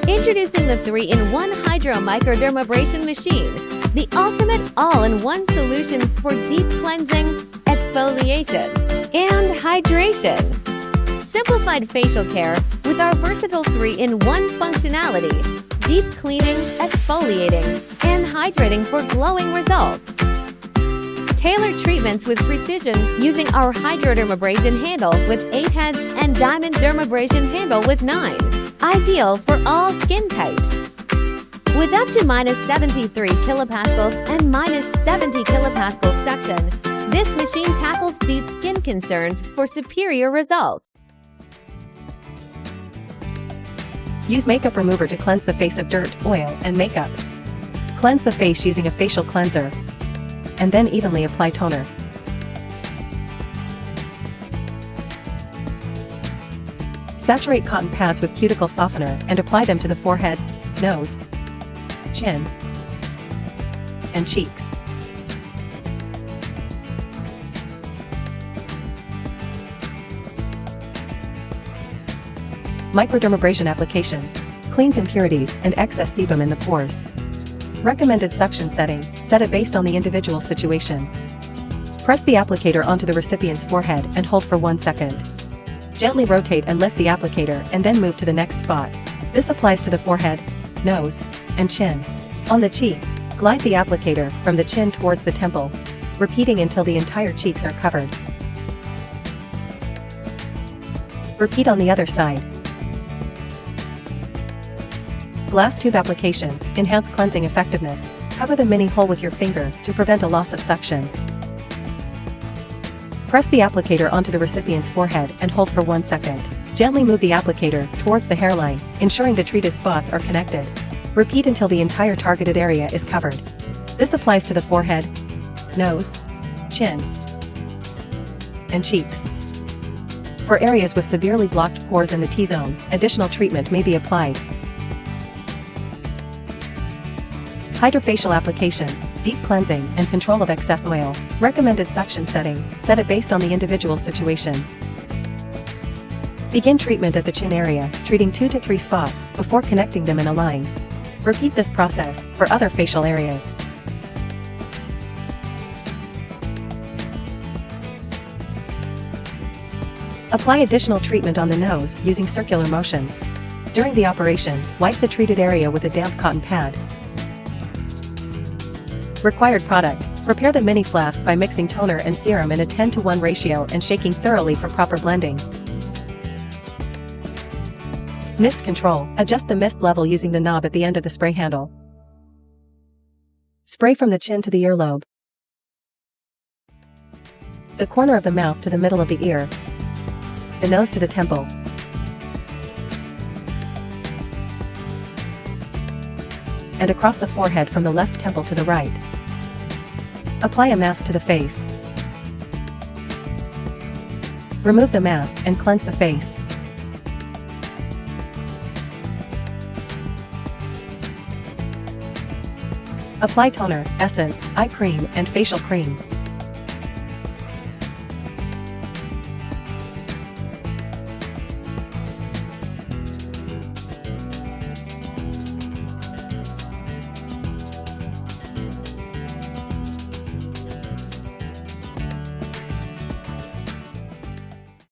Introducing the 3-in-1 Hydro Microdermabrasion Machine, the ultimate all-in-one solution for deep cleansing, exfoliation, and hydration. Simplified facial care with our versatile 3-in-1 functionality, deep cleaning, exfoliating, and hydrating for glowing results. Tailored treatments with precision using our hydrodermabrasion handle with 8 heads and diamond dermabrasion handle with 9. Ideal for all skin types. With up to -73 kilopascals and -70 kilopascals suction, this machine tackles deep skin concerns for superior results. Use makeup remover to cleanse the face of dirt, oil, and makeup. Cleanse the face using a facial cleanser, and then evenly apply toner. Saturate cotton pads with cuticle softener and apply them to the forehead, nose, chin, and cheeks. Microdermabrasion application cleans impurities and excess sebum in the pores. Recommended suction setting, set it based on the individual situation. Press the applicator onto the recipient's forehead and hold for 1 second. Gently rotate and lift the applicator and then move to the next spot. This applies to the forehead, nose, and chin. On the cheek, glide the applicator from the chin towards the temple, repeating until the entire cheeks are covered. Repeat on the other side. Glass tube application, enhance cleansing effectiveness. Cover the mini hole with your finger to prevent a loss of suction. Press the applicator onto the recipient's forehead and hold for 1 second. Gently move the applicator towards the hairline, ensuring the treated spots are connected. Repeat until the entire targeted area is covered. This applies to the forehead, nose, chin, and cheeks. For areas with severely blocked pores in the T-zone, additional treatment may be applied. Hydrofacial application, deep cleansing and control of excess oil. Recommended suction setting, set it based on the individual situation. Begin treatment at the chin area, treating 2 to 3 spots before connecting them in a line. Repeat this process for other facial areas. Apply additional treatment on the nose using circular motions. During the operation, wipe the treated area with a damp cotton pad. Required product: prepare the mini flask by mixing toner and serum in a 10:1 ratio and shaking thoroughly for proper blending. Mist control: adjust the mist level using the knob at the end of the spray handle. Spray from the chin to the earlobe, the corner of the mouth to the middle of the ear, the nose to the temple, and across the forehead from the left temple to the right. Apply a mask to the face. Remove the mask and cleanse the face. Apply toner, essence, eye cream, and facial cream.